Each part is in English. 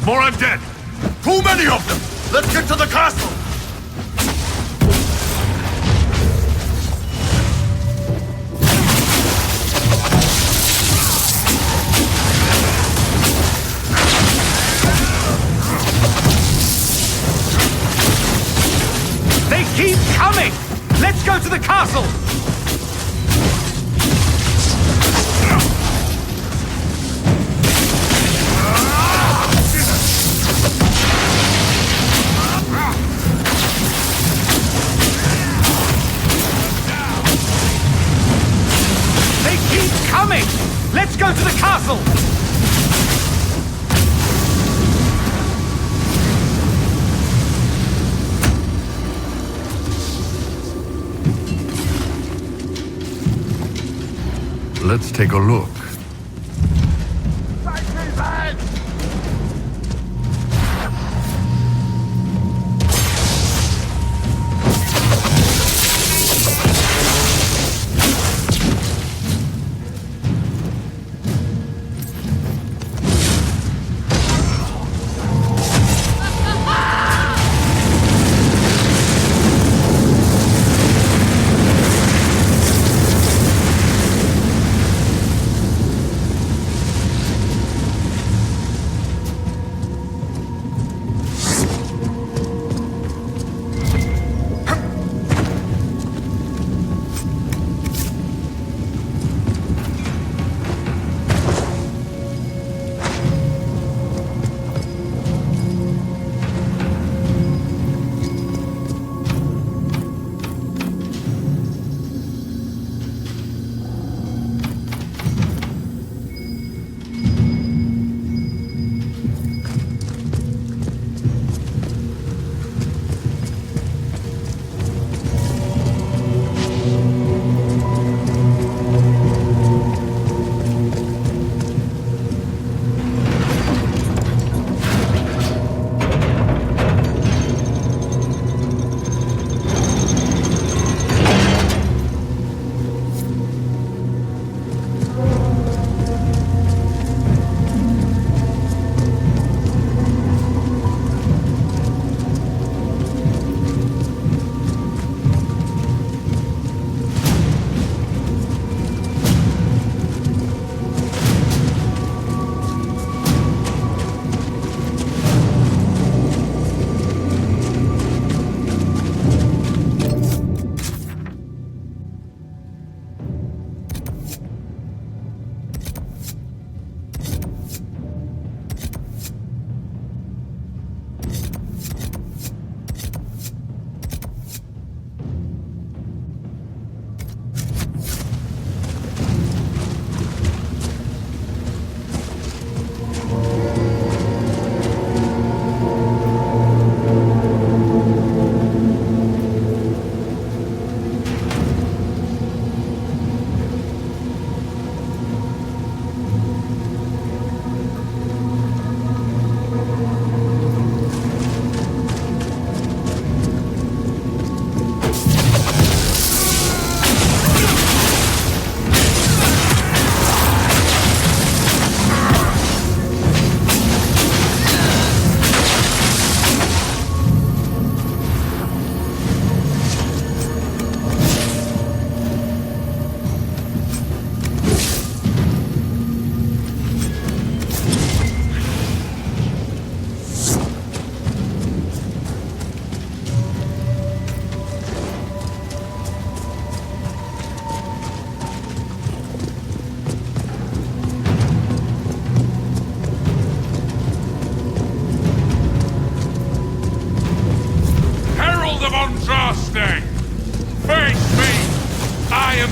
More undead! Too many of them! Let's get to the castle! They keep coming! Let's go to the castle! They keep coming! Let's go to the castle! Let's take a look.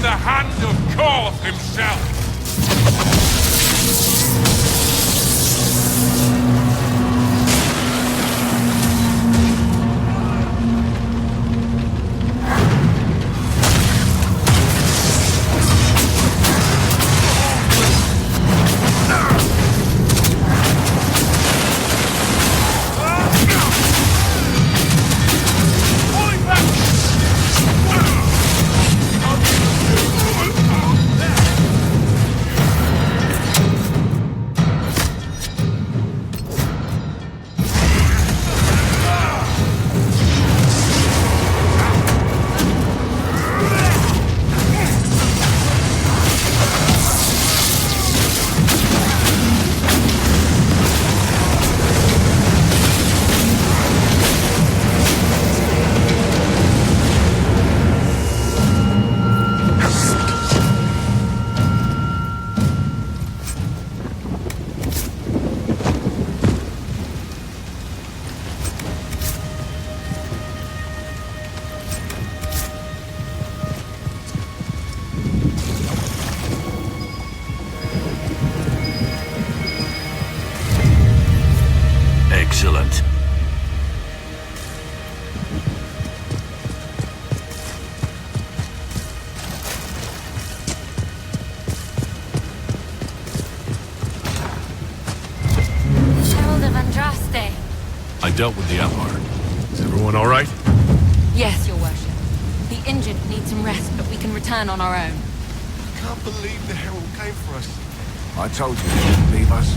the hand of Korth himself! Excellent. Herald of Andraste. I dealt with the Empire. Is everyone all right? Yes, your worship. The injured need some rest, but we can return on our own. I can't believe the Herald came for us. I told you he wouldn't leave us.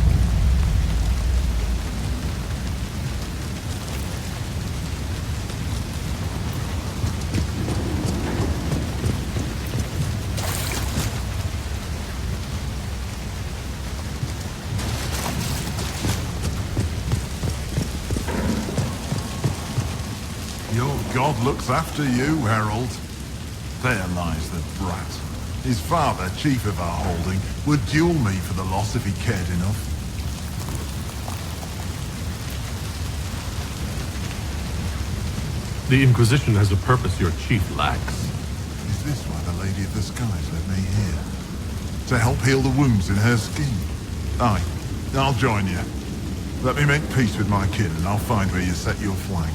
Your god looks after you, Herald. There lies the brat. His father, chief of our holding, would duel me for the loss if he cared enough. The Inquisition has a purpose your chief lacks. Is this why the Lady of the Skies led me here? To help heal the wounds in her skin? Aye, I'll join you. Let me make peace with my kin and I'll find where you set your flag.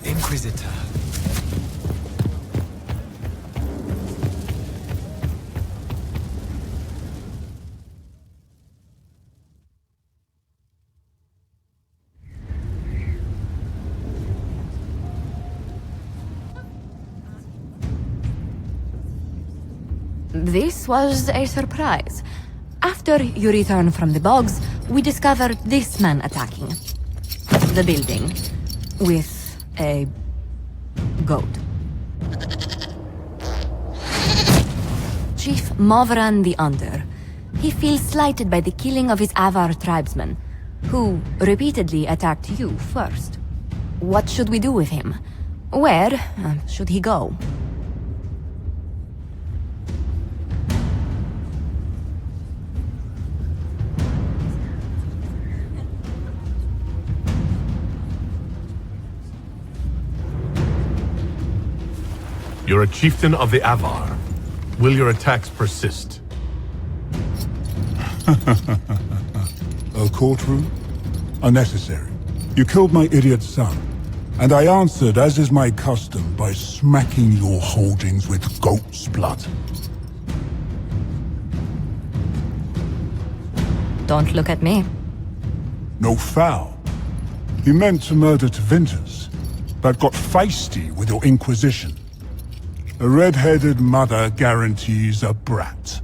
Inquisitor. This was a surprise. After you return from the bogs, we discovered this man attacking the building with a goat. Chief Movran the Under. He feels slighted by the killing of his Avar tribesmen, who repeatedly attacked you first. What should we do with him? Where should he go? You're a chieftain of the Avar. Will your attacks persist? A courtroom? Unnecessary. You killed my idiot son, and I answered, as is my custom, by smacking your holdings with goat's blood. Don't look at me. No foul. You meant to murder Thedas, but got feisty with your Inquisition. A red-headed mother guarantees a brat.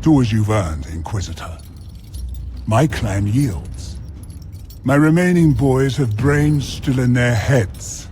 Do as you've earned, Inquisitor. My clan yields. My remaining boys have brains still in their heads.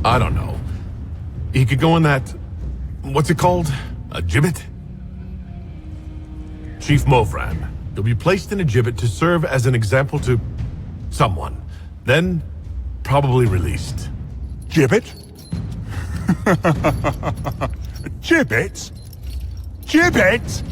I don't know. He could go in that... what's it called? A gibbet? Chief Movran. He'll be placed in a gibbet to serve as an example to... someone. Then, probably released. Gibbet? Gibbet? Gibbet?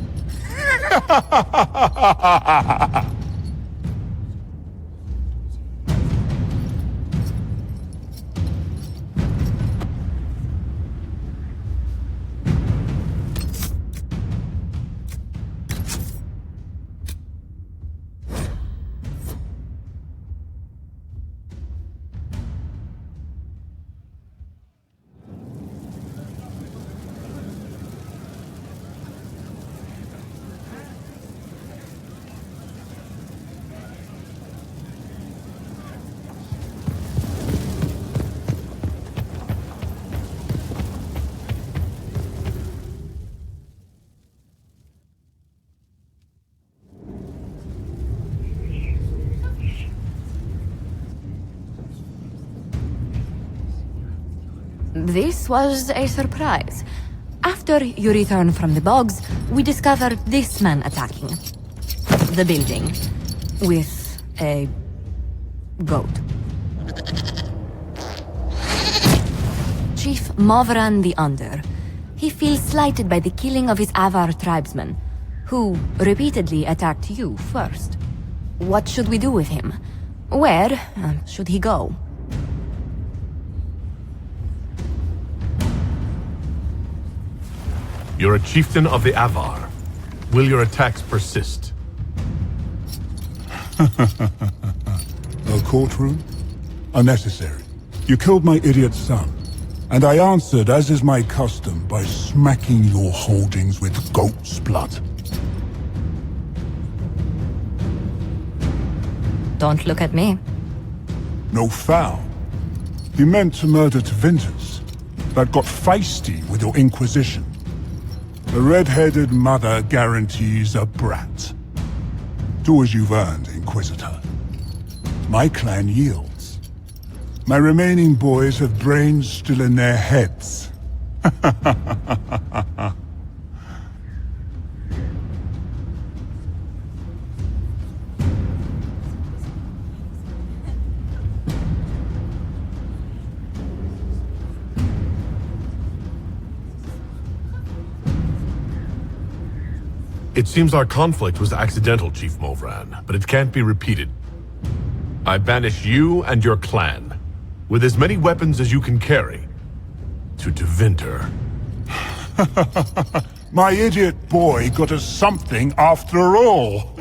This was a surprise. After you return from the bogs, we discovered this man attacking the building with a goat. Chief Movran the Under. He feels slighted by the killing of his Avar tribesmen, who repeatedly attacked you first. What should we do with him? Where should he go? You're a chieftain of the Avar. Will your attacks persist? A courtroom? Unnecessary. You killed my idiot son, and I answered, as is my custom, by smacking your holdings with goat's blood. Don't look at me. No foul. You meant to murder Thedas, but got feisty with your Inquisition. A red-headed mother guarantees a brat. Do as you've earned, Inquisitor. My clan yields. My remaining boys have brains still in their heads. It seems our conflict was accidental, Chief Movran, but it can't be repeated. I banish you and your clan, with as many weapons as you can carry, to Tevinter. My idiot boy got us something after all.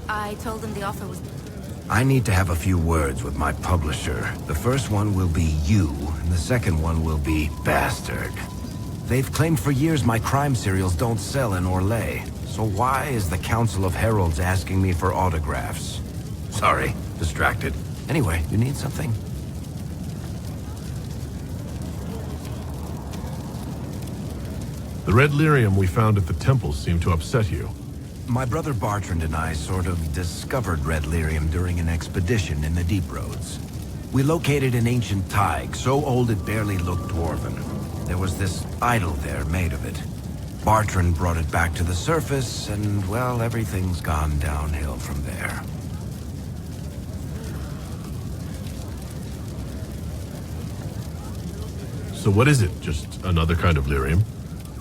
I told them the offer was... I need to have a few words with my publisher. The first one will be you, and the second one will be Bastard. They've claimed for years my crime serials don't sell in Orlais. So why is the Council of Heralds asking me for autographs? Sorry, distracted. Anyway, you need something? The red lyrium we found at the temples seemed to upset you. My brother Bartrand and I sort of discovered red lyrium during an expedition in the Deep Roads. We located an ancient thaig, so old it barely looked dwarven. There was this idol there made of it. Bartrand brought it back to the surface, and, well, everything's gone downhill from there. So what is it? Just another kind of lyrium?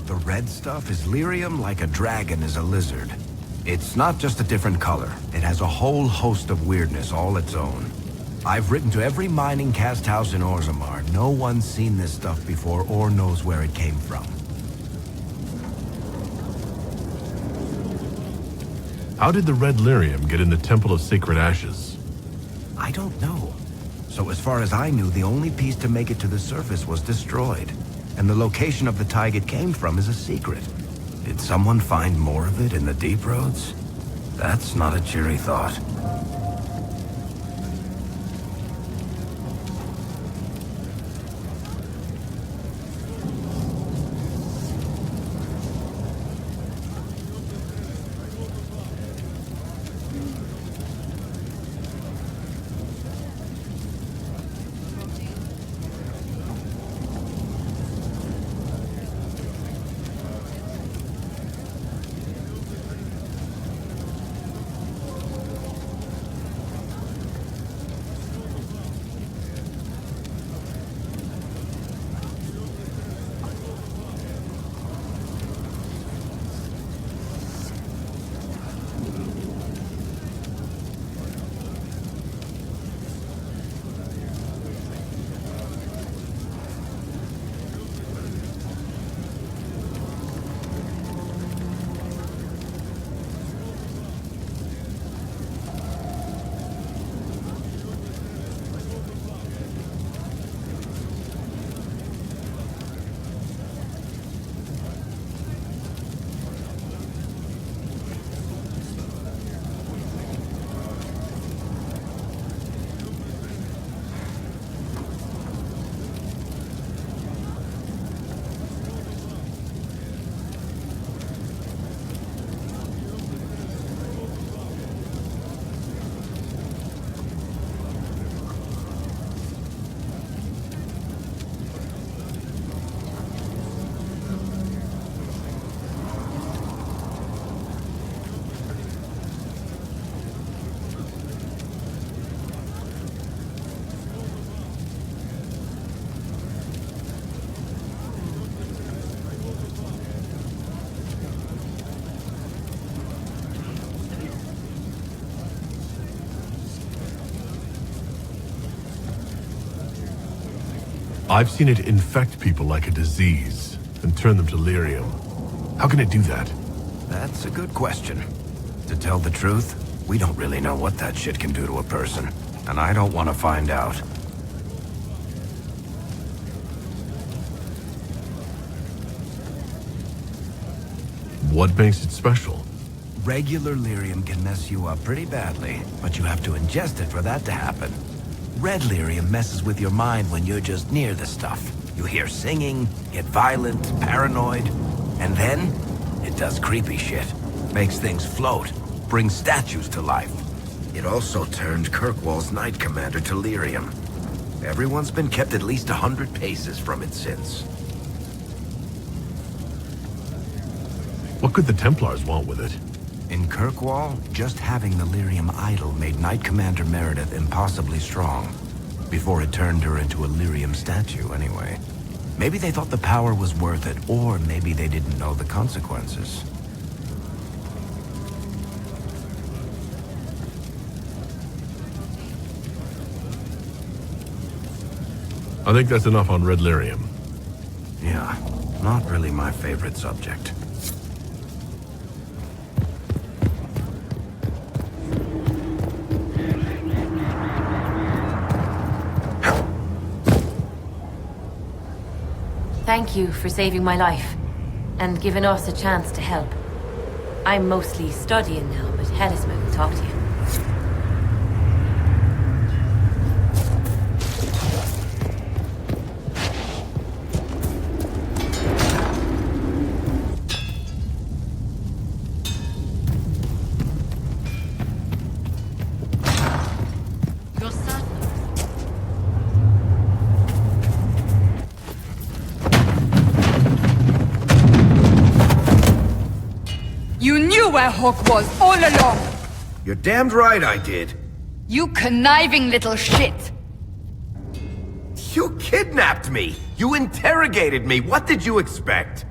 The red stuff is lyrium like a dragon is a lizard. It's not just a different color. It has a whole host of weirdness all its own. I've written to every mining cast house in Orzammar. No one's seen this stuff before or knows where it came from. How did the red lyrium get in the Temple of Sacred Ashes? I don't know. So as far as I knew, the only piece to make it to the surface was destroyed. And the location of the thaig it came from is a secret. Did someone find more of it in the Deep Roads? That's not a cheery thought. I've seen it infect people like a disease and turn them to lyrium. How can it do that? That's a good question. To tell the truth, we don't really know what that shit can do to a person. And I don't want to find out. What makes it special? Regular lyrium can mess you up pretty badly, but you have to ingest it for that to happen. Red lyrium messes with your mind when you're just near the stuff. You hear singing, get violent, paranoid, and then it does creepy shit. Makes things float, brings statues to life. It also turned Kirkwall's Knight Commander to lyrium. Everyone's been kept at least 100 paces from it since. What could the Templars want with it? In Kirkwall, just having the lyrium idol made Knight Commander Meredith impossibly strong. Before it turned her into a lyrium statue, anyway. Maybe they thought the power was worth it, or maybe they didn't know the consequences. I think that's enough on red lyrium. Yeah, not really my favorite subject. Thank you for saving my life, and giving us a chance to help. I'm mostly studying now, but Hedisman will talk to you. where Hawk was all along! You're damned right I did. You conniving little shit! You kidnapped me! You interrogated me! What did you expect?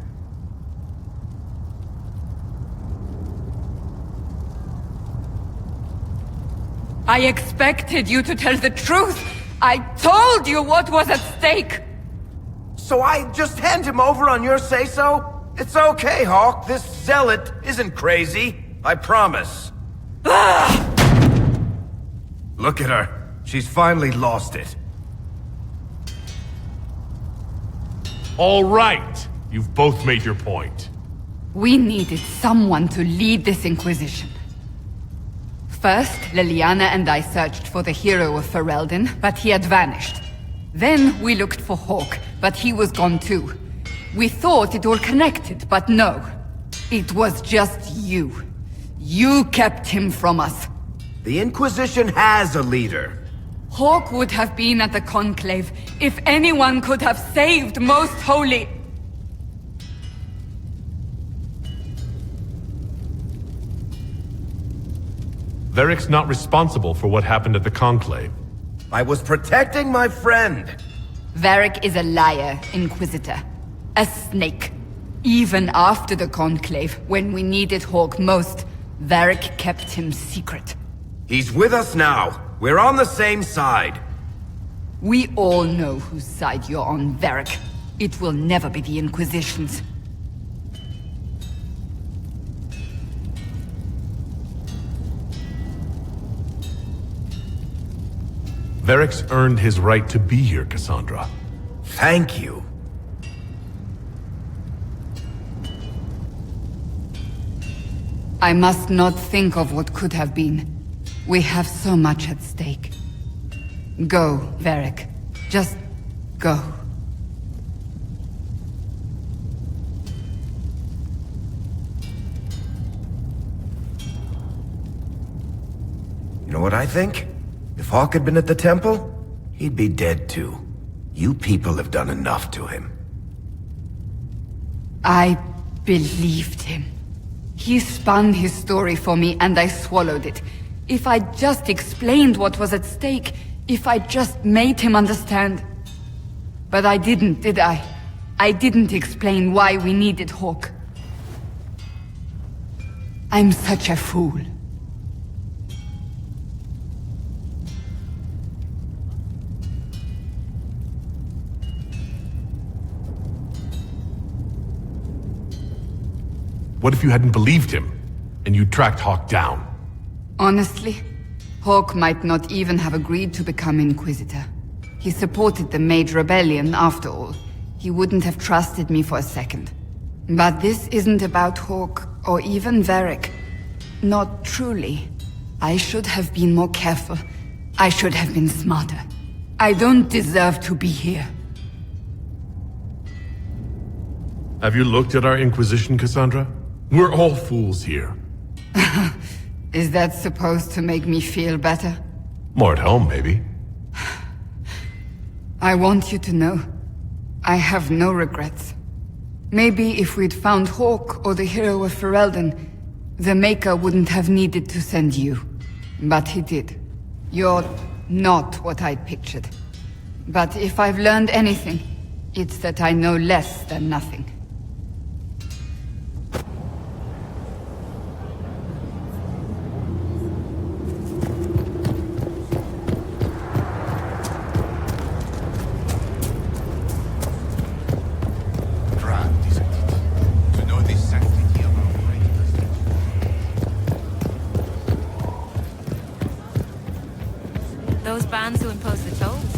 I expected you to tell the truth! I told you what was at stake! So I just hand him over on your say-so? It's okay, Hawk. This zealot isn't crazy. I promise. Look at her. She's finally lost it. All right. You've both made your point. We needed someone to lead this Inquisition. First, Liliana and I searched for the hero of Ferelden, but he had vanished. Then we looked for Hawk, but he was gone too. We thought it all connected, but no. It was just you. You kept him from us. The Inquisition has a leader. Hawk would have been at the Conclave if anyone could have saved Most Holy. Varric's not responsible for what happened at the Conclave. I was protecting my friend. Varric is a liar, Inquisitor. A snake. Even after the Conclave, when we needed Hawk most, Varric kept him secret. He's with us now. We're on the same side. We all know whose side you're on, Varric. It will never be the Inquisition's. Varric's earned his right to be here, Cassandra. Thank you. I must not think of what could have been. We have so much at stake. Go, Varric. Just go. You know what I think? If Hawk had been at the temple, he'd be dead too. You people have done enough to him. I believed him. He spun his story for me and I swallowed it. If I just explained what was at stake, if I just made him understand. But I didn't, did I? I didn't explain why we needed Hawk. I'm such a fool. What if you hadn't believed him, and you tracked Hawk down? Honestly, Hawk might not even have agreed to become Inquisitor. He supported the Mage Rebellion, after all. He wouldn't have trusted me for a second. But this isn't about Hawk, or even Varric. Not truly. I should have been more careful. I should have been smarter. I don't deserve to be here. Have you looked at our Inquisition, Cassandra? We're all fools here. Is that supposed to make me feel better? More at home, maybe. I want you to know, I have no regrets. Maybe if we'd found Hawk or the hero of Ferelden, the Maker wouldn't have needed to send you. But he did. You're not what I'd pictured. But if I've learned anything, it's that I know less than nothing. Those bands who impose the tolls.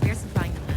We're supplying them now.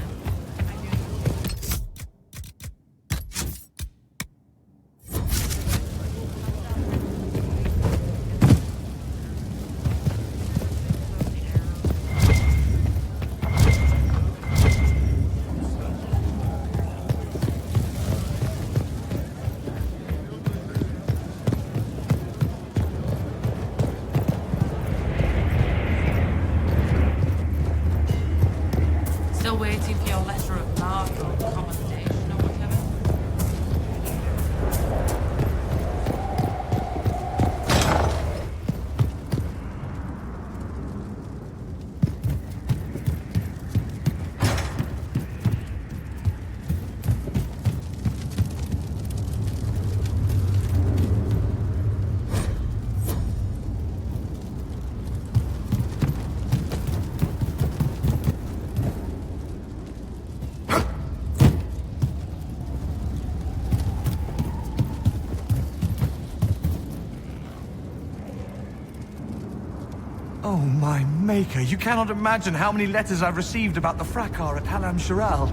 Oh, my maker, you cannot imagine how many letters I've received about the fracas at Halam Shiral.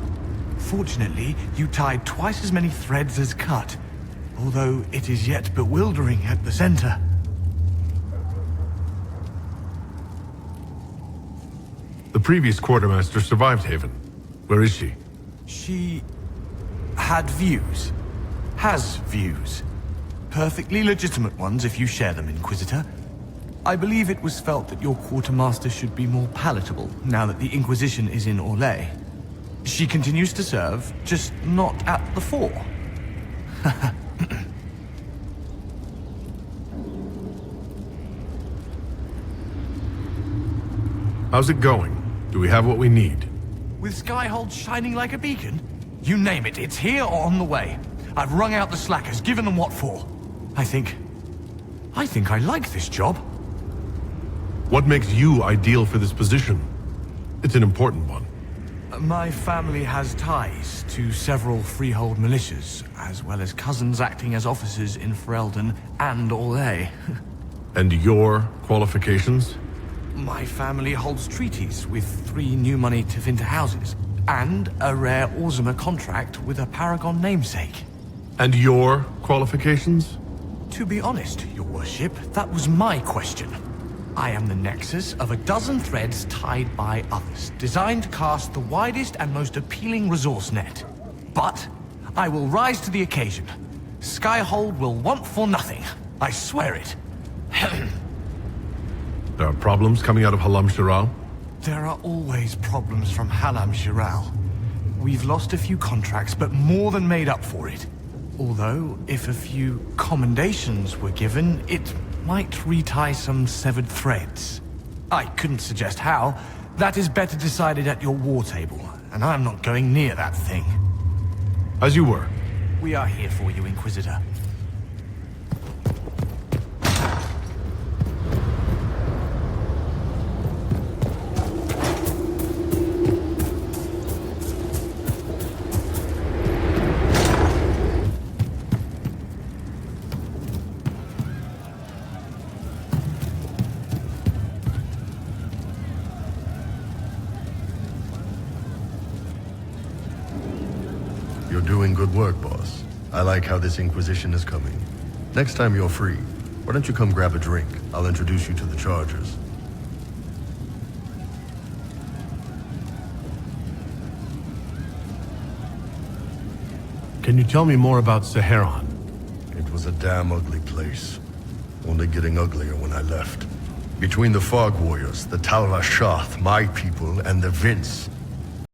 Fortunately, you tied twice as many threads as cut, although it is yet bewildering at the center. The previous quartermaster survived Haven. Where is she? She had views. Has views. Perfectly legitimate ones if you share them, Inquisitor. I believe it was felt that your quartermaster should be more palatable now that the Inquisition is in Orlais. She continues to serve, just not at the fore. How's it going? Do we have what we need? With Skyhold shining like a beacon? You name it, it's here or on the way. I've wrung out the slackers, given them what for. I think I like this job. What makes you ideal for this position? It's an important one. My family has ties to several freehold militias, as well as cousins acting as officers in Ferelden and Orlais. And your qualifications? My family holds treaties with 3 new money Tevinter houses, and a rare Orzuma contract with a Paragon namesake. And your qualifications? To be honest, your worship, that was my question. I am the nexus of a dozen threads tied by others, designed to cast the widest and most appealing resource net. But I will rise to the occasion. Skyhold will want for nothing. I swear it. There are problems coming out of Halam Shiral? There are always problems from Halam Shiral. We've lost a few contracts, but more than made up for it. Although, if a few commendations were given, it might retie some severed threads. I couldn't suggest how. That is better decided at your war table, and I'm not going near that thing. As you were. We are here for you, Inquisitor. You're doing good work, boss. I like how this Inquisition is coming. Next time you're free, why don't you come grab a drink? I'll introduce you to the Chargers. Can you tell me more about Saharan? It was a damn ugly place. Only getting uglier when I left. Between the Fog Warriors, the Tal Rashath, my people, and the Vince,